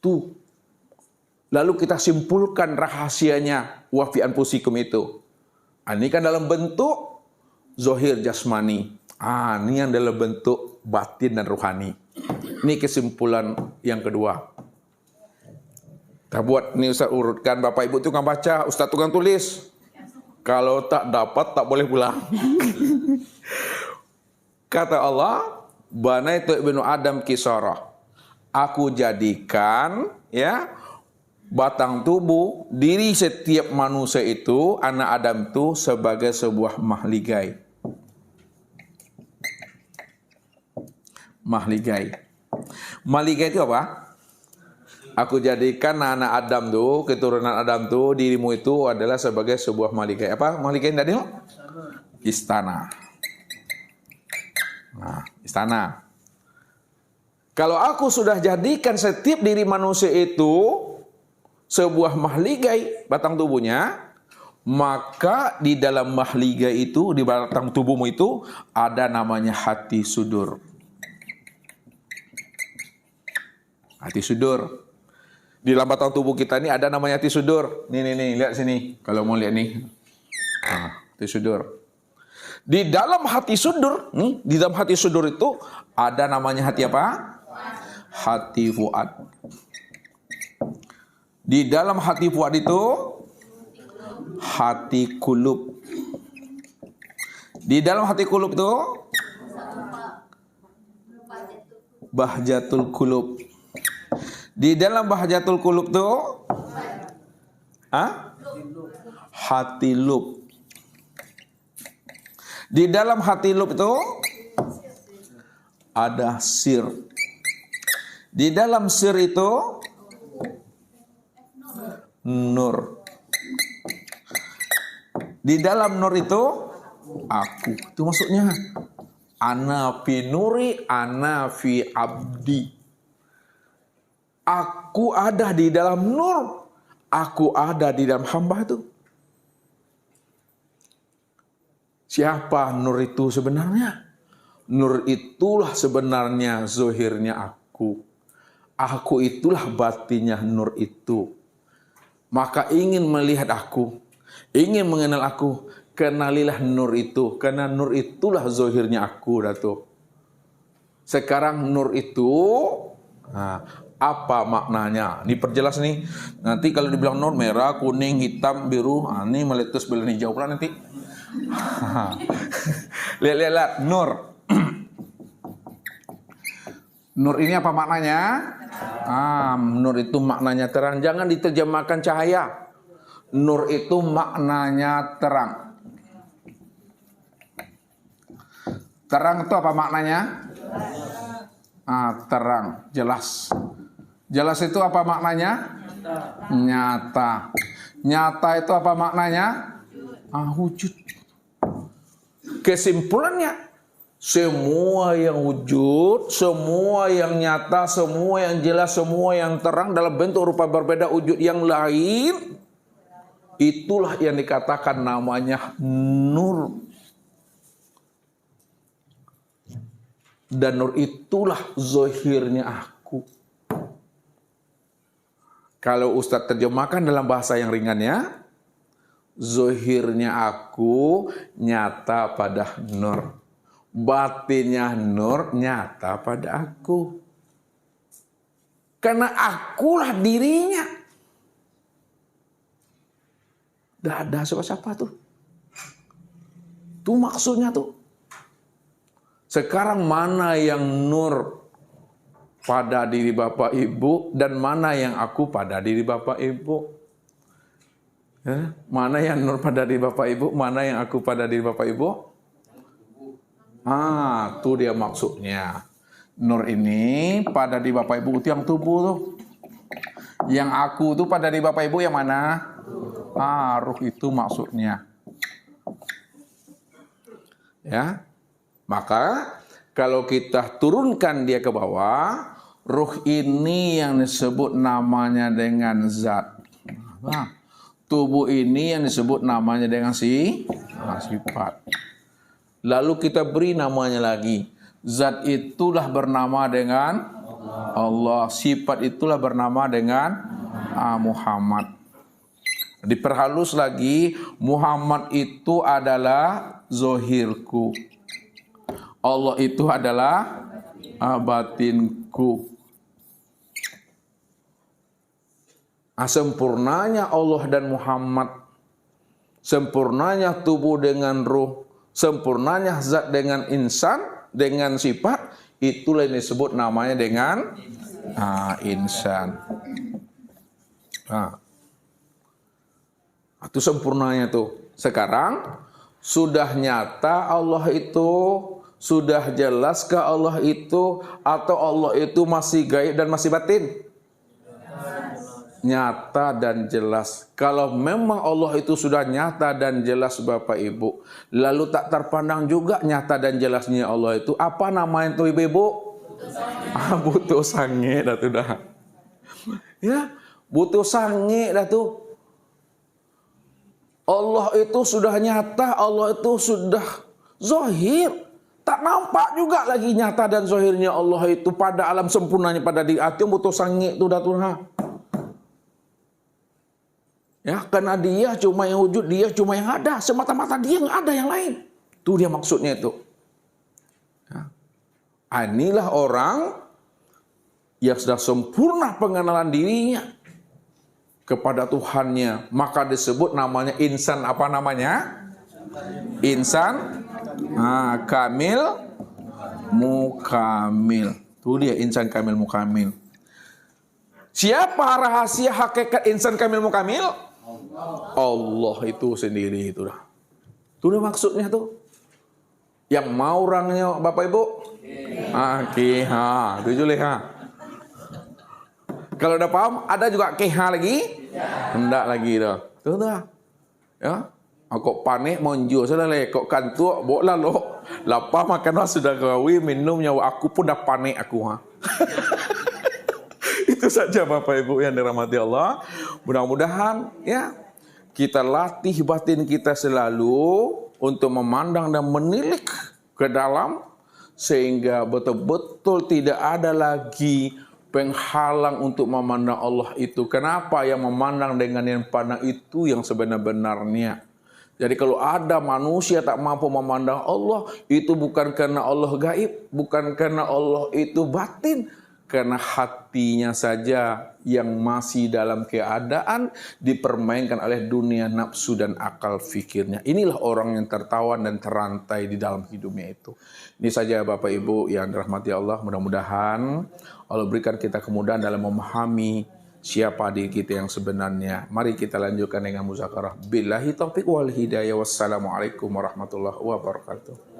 Tuh. Lalu kita simpulkan rahasianya wa fi anfusikum itu. Ini kan dalam bentuk zahir jasmani. Ini yang dalam bentuk batin dan rohani. Ini kesimpulan yang kedua. Kita buat ini Ustaz urutkan, Bapak Ibu tukang baca, Ustaz tukang tulis. Kalau tak dapat tak boleh pulang. Kata Allah, banaitu ibnu Adam kisarah. Aku jadikan ya batang tubuh diri setiap manusia itu, anak Adam itu sebagai sebuah mahligai. Mahligai. Mahligai itu apa? Aku jadikan anak Adam tuh, keturunan Adam tuh, dirimu itu adalah sebagai sebuah mahligai. Apa mahligai tadi? Istana. Nah, istana. Kalau aku sudah jadikan setiap diri manusia itu sebuah mahligai batang tubuhnya, maka di dalam mahligai itu, di batang tubuhmu itu ada namanya hati sudur. Hati sudur. Di dalam batang tubuh kita ini ada namanya hati sudur. Nih, lihat sini. Kalau mau lihat nih. Hati sudur. Di dalam hati sudur, di dalam hati sudur itu ada namanya hati apa? Hati fuad. Di dalam hati fuad itu hati kulub. Di dalam hati kulub itu bahjatul kulub. Di dalam bahjatul kulub itu hati lub. Di dalam hati lub itu ada sir. Di dalam sir itu nur. Di dalam nur itu aku. Itu maksudnya ana fi nuri, ana fi abdi. Aku ada di dalam nur, aku ada di dalam hamba itu. Siapa nur itu sebenarnya? Nur itulah sebenarnya zahirnya aku. Aku itulah batinnya nur itu. Maka ingin melihat aku, ingin mengenal aku, kenalilah nur itu. Karena nur itulah zahirnya aku, Datuk. Sekarang nur itu, apa maknanya? Diperjelas nih. Nanti kalau dibilang nur merah, kuning, hitam, biru, ini meletus belen hijau pula nanti. Lihat nur. Nur ini apa maknanya? Nur itu maknanya terang. Jangan diterjemahkan cahaya. Nur itu maknanya terang. Terang itu apa maknanya? Terang, jelas. Jelas itu apa maknanya? Nyata. Nyata itu apa maknanya? Wujud. Kesimpulannya, semua yang wujud, semua yang nyata, semua yang jelas, semua yang terang dalam bentuk rupa berbeda wujud yang lain, itulah yang dikatakan namanya nur. Dan nur itulah zahirnya aku. Kalau Ustadz terjemahkan dalam bahasa yang ringannya, zahirnya aku nyata pada nur. Batinnya nur nyata pada aku. Karena akulah dirinya. Tidak ada siapa-siapa tuh. Itu maksudnya tuh. Sekarang mana yang nur pada diri Bapak Ibu dan mana yang aku pada diri Bapak Ibu? Mana yang nur pada diri Bapak Ibu, mana yang aku pada diri Bapak Ibu? Itu dia maksudnya. Nur ini pada diri Bapak Ibu itu yang tubuh tuh. Yang aku tuh pada diri Bapak Ibu yang mana? Ruh itu maksudnya. Ya. Maka kalau kita turunkan dia ke bawah, ruh ini yang disebut namanya dengan zat. Tubuh ini yang disebut namanya dengan sifat. Lalu kita beri namanya lagi. Zat itulah bernama dengan Allah. Sifat itulah bernama dengan Muhammad. Diperhalus lagi, Muhammad itu adalah zohirku. Allah itu adalah batinku. Sempurnanya Allah dan Muhammad, sempurnanya tubuh dengan ruh, sempurnanya zat dengan insan, dengan sifat, itulah yang disebut namanya dengan insan. Itu sempurnanya tuh. Sekarang sudah nyata Allah itu, sudah jelaskah Allah itu, atau Allah itu masih gaib dan masih batin? Nyata dan jelas. Kalau memang Allah itu sudah nyata dan jelas Bapak Ibu, lalu tak terpandang juga nyata dan jelasnya Allah itu, apa namanya itu Ibu? Butuh sange dah tuh dah. Ya, butuh sange dah tuh. Allah itu sudah nyata, Allah itu sudah zahir. Tak nampak juga lagi nyata dan zahirnya Allah itu pada alam sempurnanya, pada diri hati, butuh sange itu dah tuh. Ya, karena dia cuma yang wujud, dia cuma yang ada, semata-mata dia nggak ada yang lain. Itu dia maksudnya itu. Ya. Inilah orang yang sudah sempurna pengenalan dirinya kepada Tuhannya, maka disebut namanya insan. Apa namanya? Insan kamil mukamil. Itu dia insan kamil mukamil. Siapa rahasia hakikat insan kamil mukamil? Allah itu sendiri, itulah. Itulah maksudnya tuh. Yang mau orangnya Bapak Ibu? Tujuh leha. Kalau udah paham, ada juga keha lagi? Hendak lagi dah. Tuh dah. Ya. Aku panik monjo sudah le, kok kantuk boleh lo. Lapar makan sudah gawi minumnya aku pun dah panik aku Itu saja Bapak Ibu yang dirahmati Allah. Mudah-mudahan ya kita latih batin kita selalu untuk memandang dan menilik ke dalam, sehingga betul-betul tidak ada lagi penghalang untuk memandang Allah itu. Kenapa? Yang memandang dengan yang pandang itu yang sebenar-benarnya. Jadi kalau ada manusia tak mampu memandang Allah, itu bukan karena Allah gaib, bukan karena Allah itu batin, karena hatinya saja yang masih dalam keadaan dipermainkan oleh dunia nafsu dan akal fikirnya. Inilah orang yang tertawan dan terantai di dalam hidupnya itu. Ini saja Bapak Ibu yang dirahmati Allah. Mudah-mudahan Allah berikan kita kemudahan dalam memahami siapa diri kita yang sebenarnya. Mari kita lanjutkan dengan muzakarah. Billahi taufiq wal hidayah. Wassalamualaikum warahmatullahi wabarakatuh.